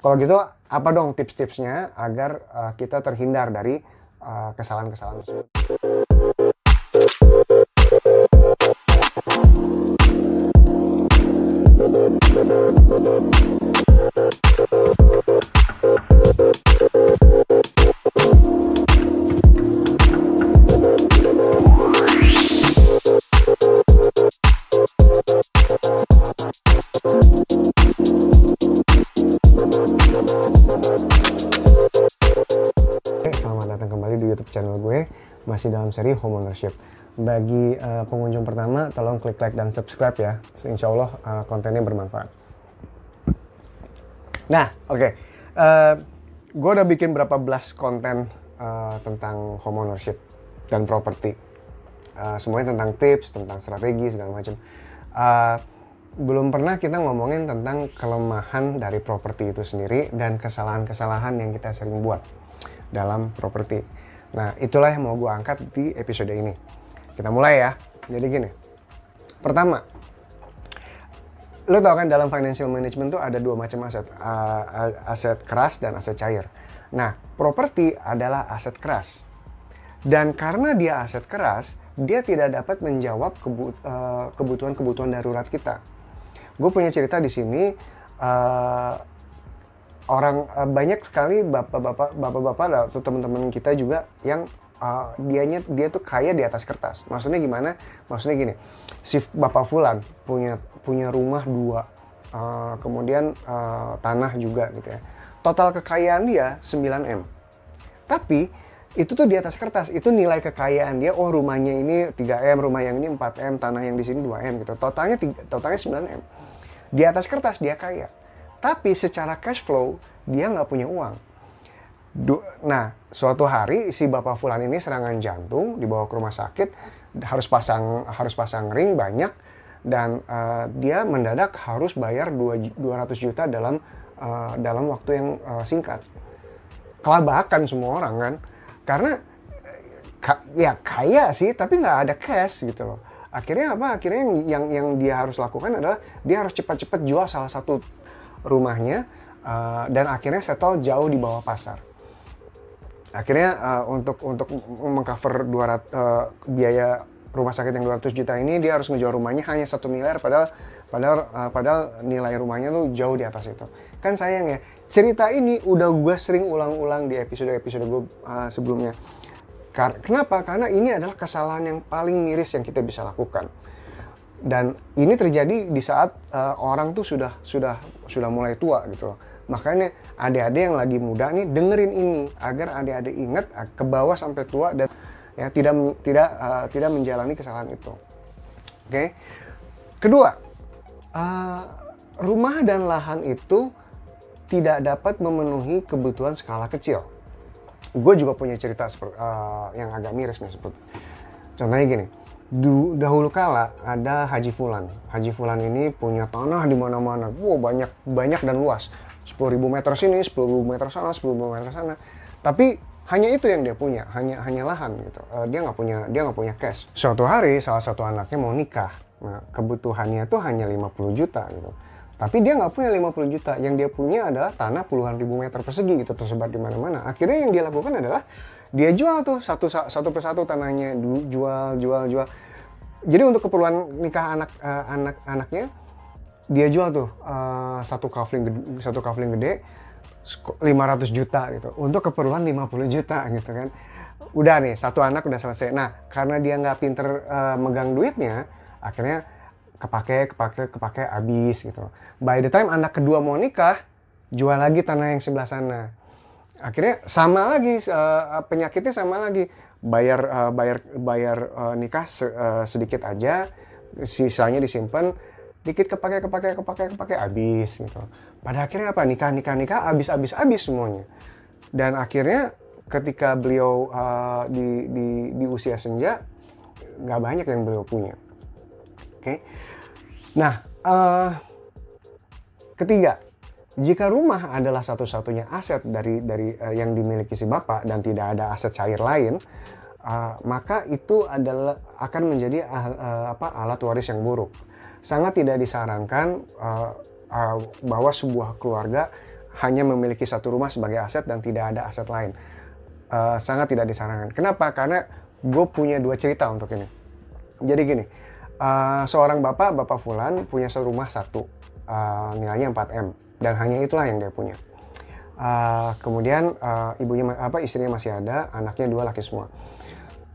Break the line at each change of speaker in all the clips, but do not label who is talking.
Kalau gitu, apa dong tips-tipsnya agar kita terhindar dari kesalahan-kesalahan tersebut? Selamat datang kembali di YouTube channel gue, masih dalam seri Homeownership. Bagi pengunjung pertama, tolong klik like dan subscribe ya. Insya Allah kontennya bermanfaat. Nah, oke. Gue udah bikin berapa belas konten tentang homeownership dan properti. Semuanya tentang tips, tentang strategi, segala macam. Belum pernah kita ngomongin tentang kelemahan dari properti itu sendiri dan kesalahan-kesalahan yang kita sering buat dalam properti. Nah, itulah yang mau gue angkat di episode ini. Kita mulai ya. Jadi gini. Pertama, lo tau kan dalam financial management tuh ada dua macam aset. Aset keras dan aset cair. Nah, properti adalah aset keras. Dan karena dia aset keras, dia tidak dapat menjawab kebutuhan-kebutuhan darurat kita. Gue punya cerita di sini. Banyak sekali bapak-bapak atau teman-teman kita juga yang dia tuh kaya di atas kertas. Maksudnya gimana? Maksudnya gini, si Bapak Fulan punya rumah 2, kemudian tanah juga gitu ya. Total kekayaan dia 9M. Tapi itu tuh di atas kertas, itu nilai kekayaan dia. Oh, rumahnya ini 3M, rumah yang ini 4M, tanah yang di sini 2M gitu. Totalnya 9M. Di atas kertas dia kaya. Tapi secara cash flow, dia nggak punya uang. Nah, suatu hari si Bapak Fulan ini serangan jantung, dibawa ke rumah sakit, harus pasang ring banyak, dan dia mendadak harus bayar 200 juta dalam waktu yang singkat. Kelabakan semua orang kan, karena ya kaya sih, tapi nggak ada cash gitu loh. Akhirnya apa? Akhirnya yang dia harus lakukan adalah dia harus cepat-cepat jual salah satu rumahnya dan akhirnya settle jauh di bawah pasar. Akhirnya untuk mengcover biaya rumah sakit yang 200 juta ini, dia harus ngejual rumahnya hanya 1 miliar padahal nilai rumahnya tuh jauh di atas itu. Kan sayang ya. Cerita ini udah gue sering ulang-ulang di episode-episode gue sebelumnya. Kenapa? Karena ini adalah kesalahan yang paling miris yang kita bisa lakukan. Dan ini terjadi di saat orang tuh sudah mulai tua gitu loh. Makanya adik-adik yang lagi muda nih dengerin ini agar adik-adik ingat ke bawah sampai tua dan ya tidak menjalani kesalahan itu. Oke. Kedua, rumah dan lahan itu tidak dapat memenuhi kebutuhan skala kecil. Gue juga punya cerita yang agak miris nih seperti. Contohnya gini. Dahulu kala ada Haji Fulan. Haji Fulan ini punya tanah di mana-mana. Wow, banyak dan luas. 10.000 meter sini, 10.000 meter sana, 10.000 meter sana. Tapi hanya itu yang dia punya, hanya lahan gitu. Dia nggak punya cash. Suatu hari salah satu anaknya mau nikah. Nah, kebutuhannya tuh hanya 50 juta gitu. Tapi dia nggak punya 50 juta. Yang dia punya adalah tanah puluhan ribu meter persegi gitu, tersebar di mana-mana. Akhirnya yang dia lakukan adalah dia jual tuh satu persatu tanahnya, jual. Jadi untuk keperluan nikah anaknya, dia jual tuh satu kafling gede 500 juta gitu. Untuk keperluan 50 juta gitu kan. Udah nih, satu anak udah selesai. Nah, karena dia nggak pinter megang duitnya, akhirnya kepake habis gitu. By the time anak kedua mau nikah, jual lagi tanah yang sebelah sana. Akhirnya sama lagi, penyakitnya sama lagi. Bayar nikah sedikit aja, sisanya disimpan, dikit kepake habis gitu. Pada akhirnya apa? Nikah habis semuanya. Dan akhirnya ketika beliau di usia senja, nggak banyak yang beliau punya. Oke. Nah, ketiga, jika rumah adalah satu-satunya aset dari yang dimiliki si bapak dan tidak ada aset cair lain, maka itu akan menjadi alat waris yang buruk. Sangat tidak disarankan bahwa sebuah keluarga hanya memiliki satu rumah sebagai aset dan tidak ada aset lain. Sangat tidak disarankan. Kenapa? Karena gue punya dua cerita untuk ini. Jadi gini, seorang bapak Fulan punya rumah satu, nilainya 4M, dan hanya itulah yang dia punya. Kemudian istrinya masih ada, anaknya 2 laki semua.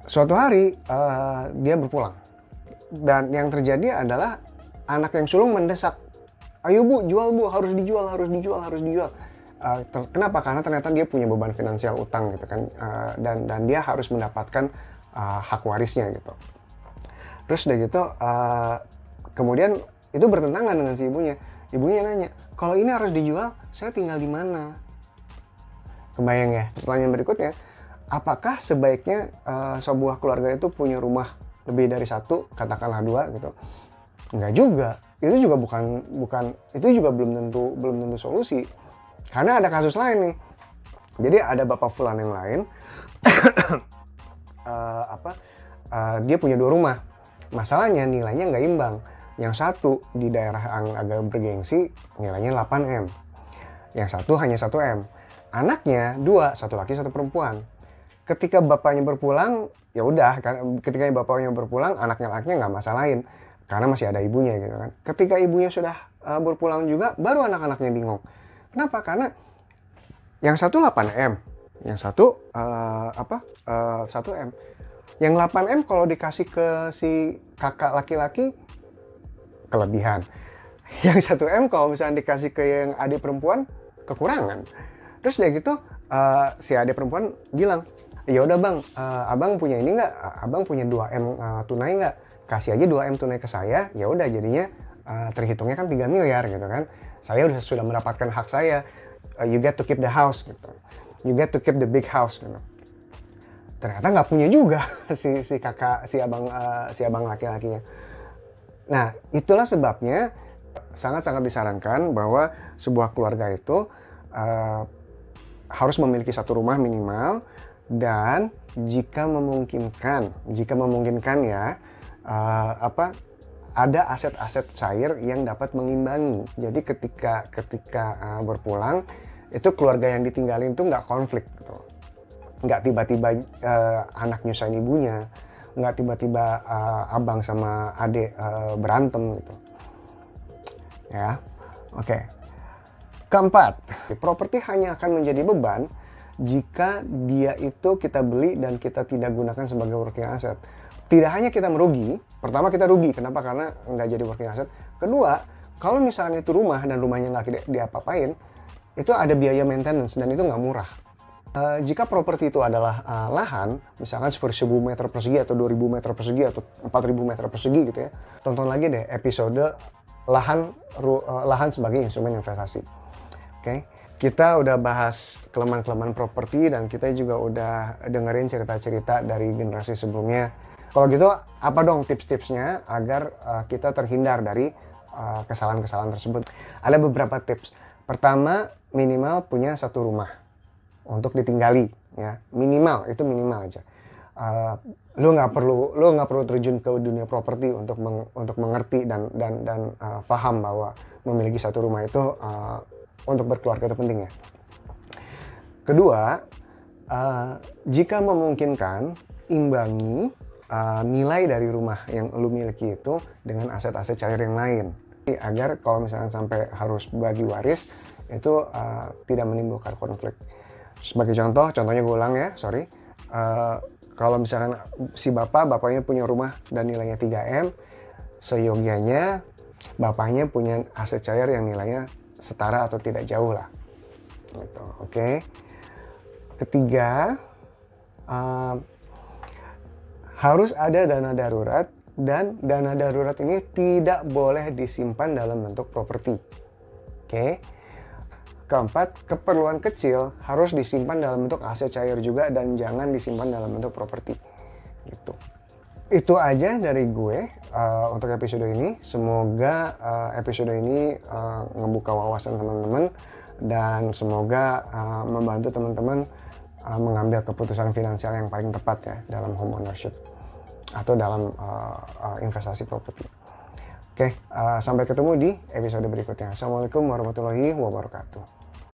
Suatu hari dia berpulang, dan yang terjadi adalah anak yang sulung mendesak, ayo bu, jual bu, harus dijual. Kenapa? Karena ternyata dia punya beban finansial utang gitu kan, dan dia harus mendapatkan hak warisnya gitu. Terus udah gitu, kemudian itu bertentangan dengan si ibunya. Ibunya nanya, kalau ini harus dijual, saya tinggal di mana? Kebayang ya? Pertanyaan berikutnya, apakah sebaiknya sebuah keluarga itu punya rumah lebih dari satu, katakanlah 2 gitu? Enggak juga. Itu juga itu juga belum tentu solusi. Karena ada kasus lain nih. Jadi ada bapak Fulan yang lain, dia punya 2 rumah. Masalahnya nilainya nggak imbang. Yang satu di daerah yang agak bergengsi nilainya 8M. Yang satu hanya 1M. Anaknya 2, 1 laki 1 perempuan. Ketika bapaknya berpulang, ya udah. Ketika bapaknya berpulang, anaknya nggak masalahin karena masih ada ibunya gitu kan. Ketika ibunya sudah berpulang juga, baru anak-anaknya bingung. Kenapa? Karena yang satu 8M, yang satu 1M. Yang 8M kalau dikasih ke si kakak laki-laki, kelebihan. Yang 1M kalau misalnya dikasih ke yang adik perempuan, kekurangan. Terus dia gitu, si adik perempuan bilang, ya udah bang, abang punya ini nggak? Abang punya 2M tunai nggak? Kasih aja 2M tunai ke saya, ya udah jadinya terhitungnya kan 3 miliar gitu kan. Saya sudah mendapatkan hak saya. You get to keep the house gitu. You get to keep the big house gitu. Ternyata nggak punya juga si abang laki-lakinya. Nah, itulah sebabnya sangat-sangat disarankan bahwa sebuah keluarga itu harus memiliki satu rumah minimal, dan jika memungkinkan ya, ada aset-aset cair yang dapat mengimbangi. Jadi ketika berpulang, itu keluarga yang ditinggalin itu nggak konflik gitu. Nggak tiba-tiba anak nyusahin ibunya, nggak tiba-tiba abang sama adik berantem gitu. Ya, oke. Keempat, properti hanya akan menjadi beban jika dia itu kita beli dan kita tidak gunakan sebagai working asset. Tidak hanya kita merugi, pertama kita rugi, kenapa? Karena nggak jadi working asset. Kedua, kalau misalnya itu rumah dan rumahnya nggak diapa-apain, itu ada biaya maintenance dan itu nggak murah. Jika properti itu adalah lahan, misalkan seperti 1.000 meter persegi atau 2.000 meter persegi atau 4.000 meter persegi gitu ya, tonton lagi deh episode lahan sebagai instrumen investasi. Oke. Kita udah bahas kelemahan-kelemahan properti dan kita juga udah dengerin cerita-cerita dari generasi sebelumnya. Kalau gitu, apa dong tips-tipsnya agar kita terhindar dari kesalahan-kesalahan tersebut? Ada beberapa tips. Pertama, minimal punya satu rumah untuk ditinggali, ya. Minimal aja. Lu nggak perlu terjun ke dunia properti untuk mengerti dan paham bahwa memiliki satu rumah itu untuk berkeluarga itu penting ya. Kedua, jika memungkinkan, imbangi nilai dari rumah yang lu miliki itu dengan aset-aset cair yang lain, agar kalau misalnya sampai harus bagi waris itu tidak menimbulkan konflik. Sebagai contohnya gue ulang ya, kalau misalkan si bapaknya punya rumah dan nilainya 3M, seyogianya bapaknya punya aset cair yang nilainya setara atau tidak jauh lah gitu. Oke. Ketiga, harus ada dana darurat, dan dana darurat ini tidak boleh disimpan dalam bentuk properti. Oke. Keempat, keperluan kecil harus disimpan dalam bentuk aset cair juga dan jangan disimpan dalam bentuk properti. Gitu. Itu aja dari gue untuk episode ini. Semoga episode ini ngebuka wawasan teman-teman dan semoga membantu teman-teman mengambil keputusan finansial yang paling tepat ya dalam home ownership atau dalam investasi properti. Oke, sampai ketemu di episode berikutnya. Assalamualaikum warahmatullahi wabarakatuh.